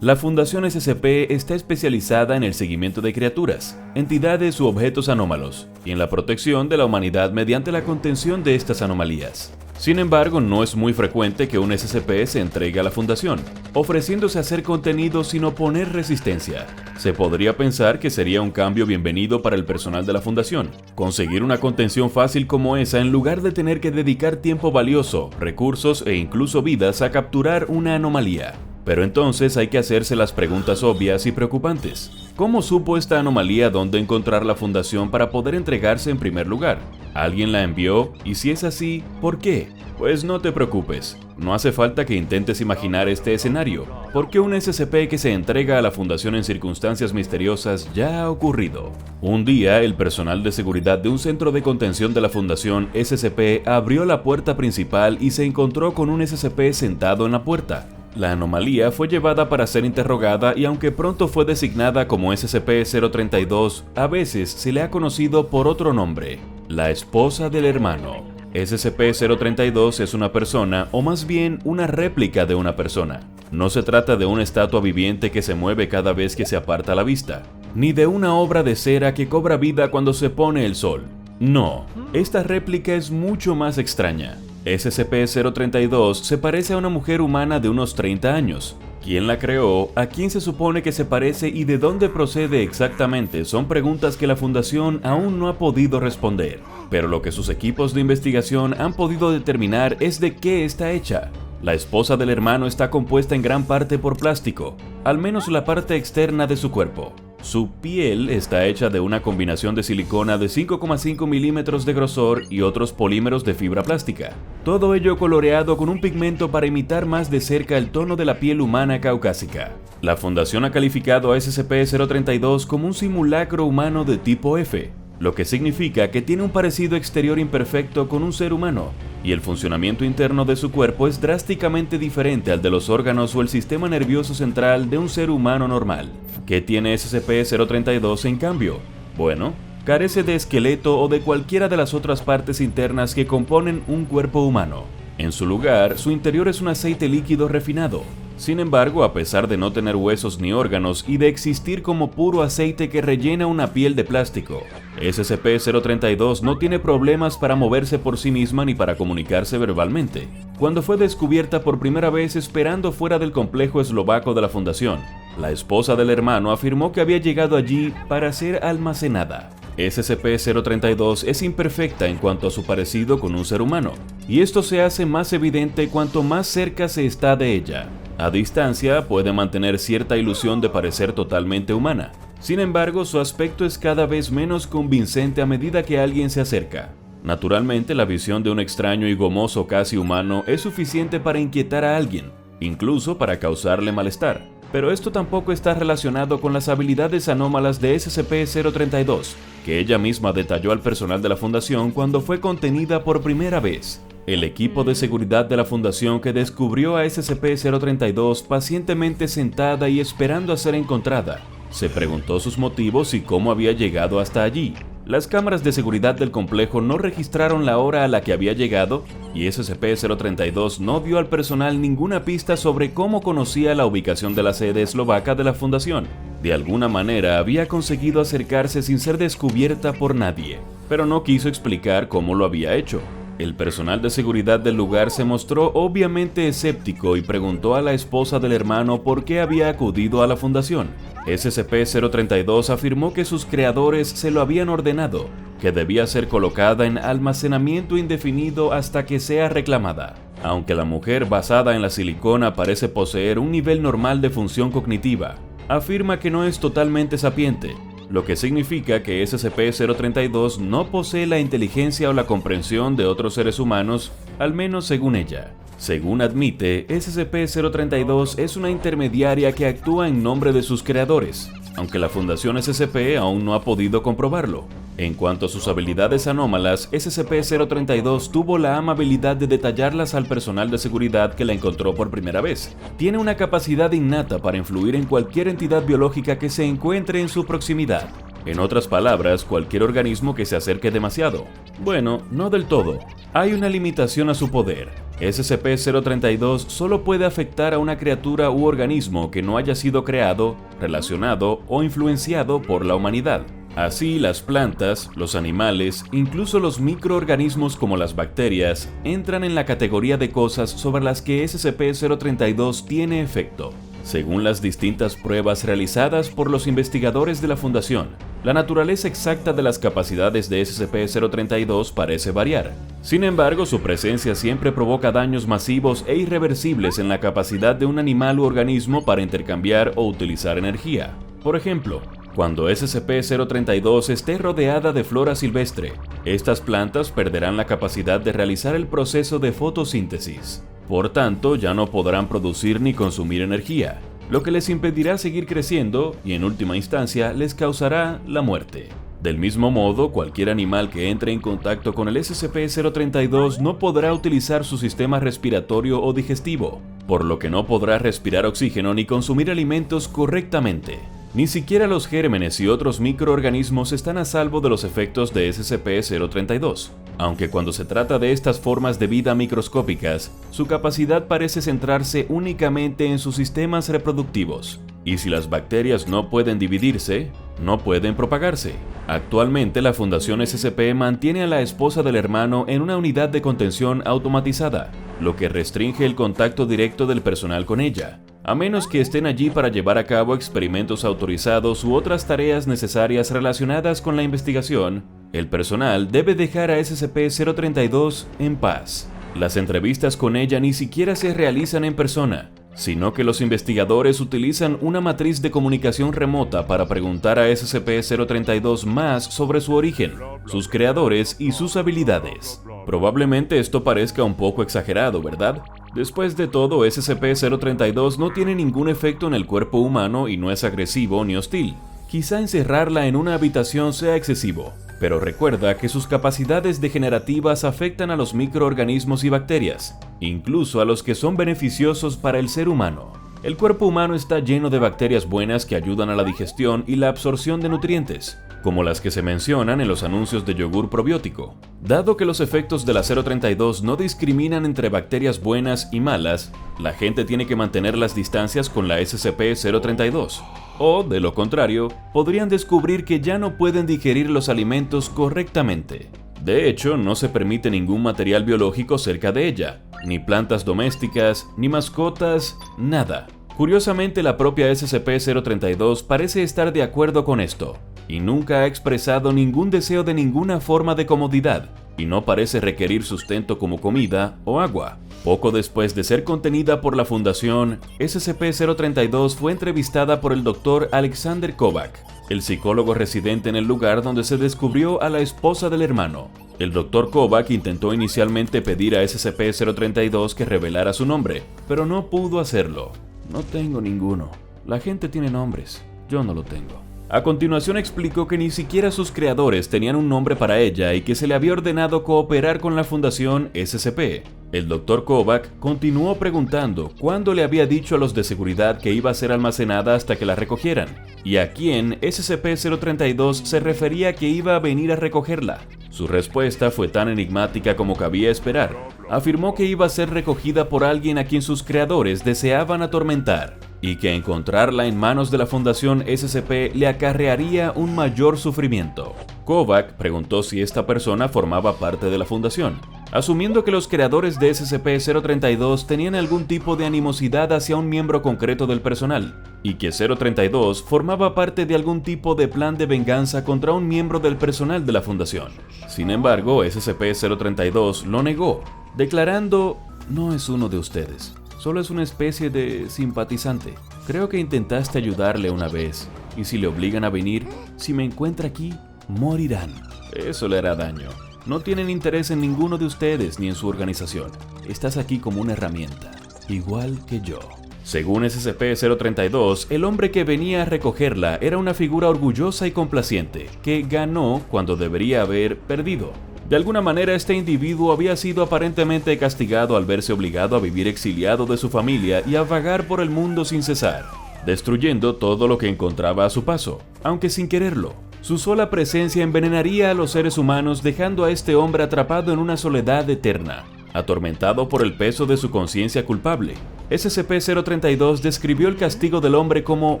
La Fundación SCP está especializada en el seguimiento de criaturas, entidades u objetos anómalos, y en la protección de la humanidad mediante la contención de estas anomalías. Sin embargo, no es muy frecuente que un SCP se entregue a la Fundación, ofreciéndose a hacer contenido sin oponer resistencia. Se podría pensar que sería un cambio bienvenido para el personal de la Fundación, conseguir una contención fácil como esa en lugar de tener que dedicar tiempo valioso, recursos e incluso vidas a capturar una anomalía. Pero entonces hay que hacerse las preguntas obvias y preocupantes. ¿Cómo supo esta anomalía dónde encontrar la Fundación para poder entregarse en primer lugar? ¿Alguien la envió? Y si es así, ¿por qué? Pues no te preocupes, no hace falta que intentes imaginar este escenario, porque un SCP que se entrega a la Fundación en circunstancias misteriosas ya ha ocurrido. Un día, el personal de seguridad de un centro de contención de la Fundación SCP abrió la puerta principal y se encontró con un SCP sentado en la puerta. La anomalía fue llevada para ser interrogada y aunque pronto fue designada como SCP-032, a veces se le ha conocido por otro nombre, la esposa del hermano. SCP-032 es una persona, o más bien una réplica de una persona. No se trata de una estatua viviente que se mueve cada vez que se aparta la vista, ni de una obra de cera que cobra vida cuando se pone el sol. No, esta réplica es mucho más extraña. SCP-032 se parece a una mujer humana de unos 30 años. ¿Quién la creó? ¿A quién se supone que se parece? ¿Y de dónde procede exactamente? Son preguntas que la Fundación aún no ha podido responder. Pero lo que sus equipos de investigación han podido determinar es de qué está hecha. La esposa del hermano está compuesta en gran parte por plástico, al menos la parte externa de su cuerpo. Su piel está hecha de una combinación de silicona de 5,5 milímetros de grosor y otros polímeros de fibra plástica. Todo ello coloreado con un pigmento para imitar más de cerca el tono de la piel humana caucásica. La Fundación ha calificado a SCP-032 como un simulacro humano de tipo F, lo que significa que tiene un parecido exterior imperfecto con un ser humano, y el funcionamiento interno de su cuerpo es drásticamente diferente al de los órganos o el sistema nervioso central de un ser humano normal. ¿Qué tiene SCP-032 en cambio? Bueno, carece de esqueleto o de cualquiera de las otras partes internas que componen un cuerpo humano. En su lugar, su interior es un aceite líquido refinado. Sin embargo, a pesar de no tener huesos ni órganos y de existir como puro aceite que rellena una piel de plástico, SCP-032 no tiene problemas para moverse por sí misma ni para comunicarse verbalmente. Cuando fue descubierta por primera vez esperando fuera del complejo eslovaco de la Fundación, la esposa del hermano afirmó que había llegado allí para ser almacenada. SCP-032 es imperfecta en cuanto a su parecido con un ser humano, y esto se hace más evidente cuanto más cerca se está de ella. A distancia puede mantener cierta ilusión de parecer totalmente humana. Sin embargo, su aspecto es cada vez menos convincente a medida que alguien se acerca. Naturalmente, la visión de un extraño y gomoso casi humano es suficiente para inquietar a alguien, incluso para causarle malestar. Pero esto tampoco está relacionado con las habilidades anómalas de SCP-032, que ella misma detalló al personal de la Fundación cuando fue contenida por primera vez. El equipo de seguridad de la Fundación que descubrió a SCP-032 pacientemente sentada y esperando a ser encontrada, se preguntó sus motivos y cómo había llegado hasta allí. Las cámaras de seguridad del complejo no registraron la hora a la que había llegado y SCP-032 no dio al personal ninguna pista sobre cómo conocía la ubicación de la sede eslovaca de la Fundación. De alguna manera había conseguido acercarse sin ser descubierta por nadie, pero no quiso explicar cómo lo había hecho. El personal de seguridad del lugar se mostró obviamente escéptico y preguntó a la esposa del hermano por qué había acudido a la Fundación. SCP-032 afirmó que sus creadores se lo habían ordenado, que debía ser colocada en almacenamiento indefinido hasta que sea reclamada. Aunque la mujer basada en la silicona parece poseer un nivel normal de función cognitiva, afirma que no es totalmente sapiente, lo que significa que SCP-032 no posee la inteligencia o la comprensión de otros seres humanos, al menos según ella. Según admite, SCP-032 es una intermediaria que actúa en nombre de sus creadores, aunque la Fundación SCP aún no ha podido comprobarlo. En cuanto a sus habilidades anómalas, SCP-032 tuvo la amabilidad de detallarlas al personal de seguridad que la encontró por primera vez. Tiene una capacidad innata para influir en cualquier entidad biológica que se encuentre en su proximidad. En otras palabras, cualquier organismo que se acerque demasiado. Bueno, no del todo. Hay una limitación a su poder. SCP-032 solo puede afectar a una criatura u organismo que no haya sido creado, relacionado o influenciado por la humanidad. Así, las plantas, los animales, incluso los microorganismos como las bacterias, entran en la categoría de cosas sobre las que SCP-032 tiene efecto. Según las distintas pruebas realizadas por los investigadores de la Fundación, la naturaleza exacta de las capacidades de SCP-032 parece variar. Sin embargo, su presencia siempre provoca daños masivos e irreversibles en la capacidad de un animal u organismo para intercambiar o utilizar energía. Por ejemplo, cuando SCP-032 esté rodeada de flora silvestre, estas plantas perderán la capacidad de realizar el proceso de fotosíntesis. Por tanto, ya no podrán producir ni consumir energía, lo que les impedirá seguir creciendo y en última instancia les causará la muerte. Del mismo modo, cualquier animal que entre en contacto con el SCP-032 no podrá utilizar su sistema respiratorio o digestivo, por lo que no podrá respirar oxígeno ni consumir alimentos correctamente. Ni siquiera los gérmenes y otros microorganismos están a salvo de los efectos de SCP-032, aunque cuando se trata de estas formas de vida microscópicas, su capacidad parece centrarse únicamente en sus sistemas reproductivos. Y si las bacterias no pueden dividirse, no pueden propagarse. Actualmente, la Fundación SCP mantiene a la esposa del hermano en una unidad de contención automatizada, lo que restringe el contacto directo del personal con ella, a menos que estén allí para llevar a cabo experimentos autorizados u otras tareas necesarias relacionadas con la investigación. El personal debe dejar a SCP-032 en paz. Las entrevistas con ella ni siquiera se realizan en persona, sino que los investigadores utilizan una matriz de comunicación remota para preguntar a SCP-032 más sobre su origen, sus creadores y sus habilidades. Probablemente esto parezca un poco exagerado, ¿verdad? Después de todo, SCP-032 no tiene ningún efecto en el cuerpo humano y no es agresivo ni hostil. Quizá encerrarla en una habitación sea excesivo, pero recuerda que sus capacidades degenerativas afectan a los microorganismos y bacterias, incluso a los que son beneficiosos para el ser humano. El cuerpo humano está lleno de bacterias buenas que ayudan a la digestión y la absorción de nutrientes, como las que se mencionan en los anuncios de yogur probiótico. Dado que los efectos de la 032 no discriminan entre bacterias buenas y malas, la gente tiene que mantener las distancias con la SCP-032. O, de lo contrario, podrían descubrir que ya no pueden digerir los alimentos correctamente. De hecho, no se permite ningún material biológico cerca de ella, ni plantas domésticas, ni mascotas, nada. Curiosamente, la propia SCP-032 parece estar de acuerdo con esto, y nunca ha expresado ningún deseo de ninguna forma de comodidad, y no parece requerir sustento como comida o agua. Poco después de ser contenida por la Fundación, SCP-032 fue entrevistada por el Dr. Alexander Kovac, el psicólogo residente en el lugar donde se descubrió a la esposa del hermano. El Dr. Kovac intentó inicialmente pedir a SCP-032 que revelara su nombre, pero no pudo hacerlo. No tengo ninguno. La gente tiene nombres, yo no lo tengo. A continuación explicó que ni siquiera sus creadores tenían un nombre para ella y que se le había ordenado cooperar con la Fundación SCP. El Dr. Kovac continuó preguntando cuándo le había dicho a los de seguridad que iba a ser almacenada hasta que la recogieran, y a quién SCP-032 se refería que iba a venir a recogerla. Su respuesta fue tan enigmática como cabía esperar. Afirmó que iba a ser recogida por alguien a quien sus creadores deseaban atormentar, y que encontrarla en manos de la Fundación SCP le acarrearía un mayor sufrimiento. Kovac preguntó si esta persona formaba parte de la Fundación, asumiendo que los creadores de SCP-032 tenían algún tipo de animosidad hacia un miembro concreto del personal, y que 032 formaba parte de algún tipo de plan de venganza contra un miembro del personal de la Fundación. Sin embargo, SCP-032 lo negó, declarando: "No es uno de ustedes. Solo es una especie de simpatizante. Creo que intentaste ayudarle una vez, y si le obligan a venir, si me encuentra aquí, morirán. Eso le hará daño. No tienen interés en ninguno de ustedes ni en su organización. Estás aquí como una herramienta, igual que yo". Según SCP-032, el hombre que venía a recogerla era una figura orgullosa y complaciente, que ganó cuando debería haber perdido. De alguna manera, este individuo había sido aparentemente castigado al verse obligado a vivir exiliado de su familia y a vagar por el mundo sin cesar, destruyendo todo lo que encontraba a su paso, aunque sin quererlo. Su sola presencia envenenaría a los seres humanos, dejando a este hombre atrapado en una soledad eterna. atormentado por el peso de su conciencia culpable. SCP-032 describió el castigo del hombre como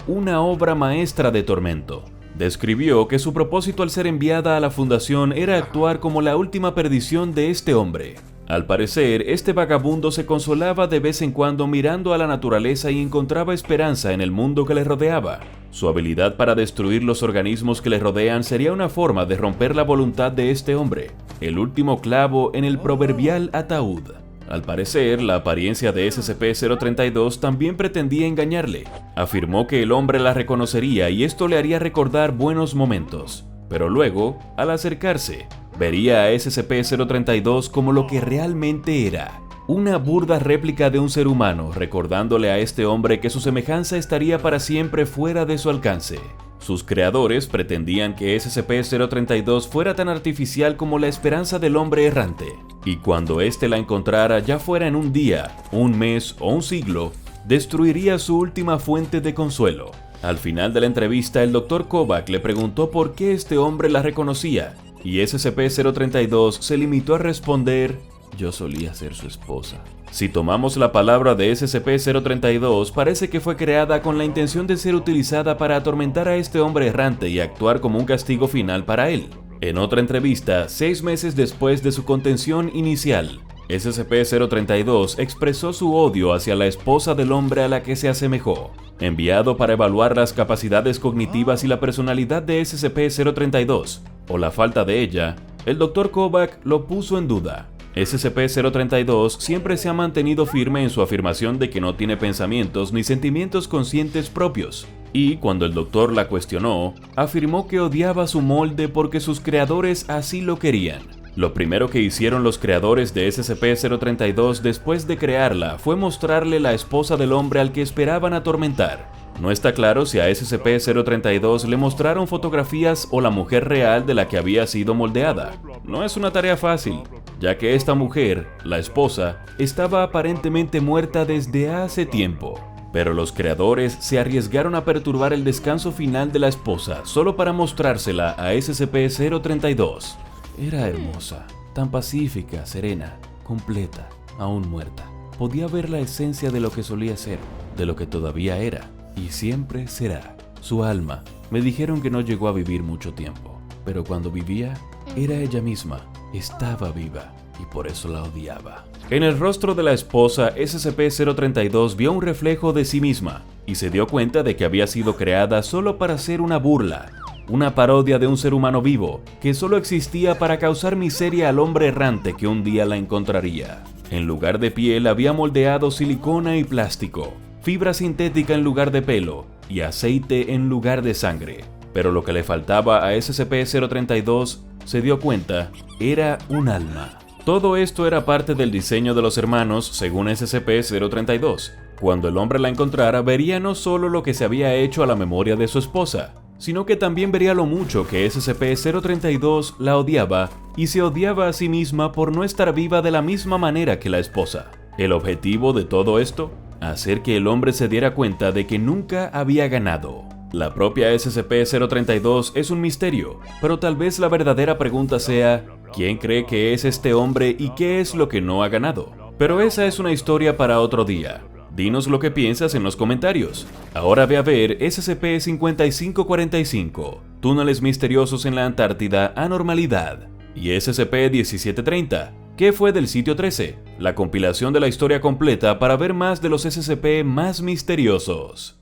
una obra maestra de tormento. Describió que su propósito al ser enviada a la fundación era actuar como la última perdición de este hombre. Al parecer, este vagabundo se consolaba de vez en cuando mirando a la naturaleza y encontraba esperanza en el mundo que le rodeaba. Su habilidad para destruir los organismos que le rodean sería una forma de romper la voluntad de este hombre, el último clavo en el proverbial ataúd. Al parecer, la apariencia de SCP-032 también pretendía engañarle. Afirmó que el hombre la reconocería y esto le haría recordar buenos momentos. Pero luego, al acercarse, vería a SCP-032 como lo que realmente era. Una burda réplica de un ser humano, recordándole a este hombre que su semejanza estaría para siempre fuera de su alcance. Sus creadores pretendían que SCP-032 fuera tan artificial como la esperanza del hombre errante, y cuando éste la encontrara, ya fuera en un día, un mes o un siglo, destruiría su última fuente de consuelo. Al final de la entrevista, el Dr. Kovac le preguntó por qué este hombre la reconocía, y SCP-032 se limitó a responder: yo solía ser su esposa. Si tomamos la palabra de SCP-032, parece que fue creada con la intención de ser utilizada para atormentar a este hombre errante y actuar como un castigo final para él. En otra entrevista, 6 meses después de su contención inicial, SCP-032 expresó su odio hacia la esposa del hombre a la que se asemejó. Enviado para evaluar las capacidades cognitivas y la personalidad de SCP-032, o la falta de ella, el Dr. Kovac lo puso en duda. SCP-032 siempre se ha mantenido firme en su afirmación de que no tiene pensamientos ni sentimientos conscientes propios, y cuando el doctor la cuestionó, afirmó que odiaba su molde porque sus creadores así lo querían. Lo primero que hicieron los creadores de SCP-032 después de crearla fue mostrarle la esposa del hombre al que esperaban atormentar. No está claro si a SCP-032 le mostraron fotografías o la mujer real de la que había sido moldeada. No es una tarea fácil, ya que esta mujer, la esposa, estaba aparentemente muerta desde hace tiempo. Pero los creadores se arriesgaron a perturbar el descanso final de la esposa solo para mostrársela a SCP-032. Era hermosa, tan pacífica, serena, completa, aún muerta. Podía ver la esencia de lo que solía ser, de lo que todavía era, y siempre será. Su alma, me dijeron que no llegó a vivir mucho tiempo, pero cuando vivía, era ella misma, estaba viva, y por eso la odiaba. En el rostro de la esposa, SCP-032 vio un reflejo de sí misma, y se dio cuenta de que había sido creada solo para ser una burla, una parodia de un ser humano vivo, que solo existía para causar miseria al hombre errante que un día la encontraría. En lugar de piel había moldeado silicona y plástico, fibra sintética en lugar de pelo, y aceite en lugar de sangre. Pero lo que le faltaba a SCP-032, se dio cuenta, era un alma. Todo esto era parte del diseño de los hermanos, según SCP-032. Cuando el hombre la encontrara, vería no solo lo que se había hecho a la memoria de su esposa, sino que también vería lo mucho que SCP-032 la odiaba y se odiaba a sí misma por no estar viva de la misma manera que la esposa. El objetivo de todo esto, hacer que el hombre se diera cuenta de que nunca había ganado. La propia SCP-032 es un misterio, pero tal vez la verdadera pregunta sea, ¿quién cree que es este hombre y qué es lo que no ha ganado? Pero esa es una historia para otro día. Dinos lo que piensas en los comentarios. Ahora ve a ver SCP-5545, Túneles misteriosos en la Antártida, Anormalidad, y SCP-1730, ¿Qué fue del Sitio 13? La compilación de la historia completa para ver más de los SCP más misteriosos.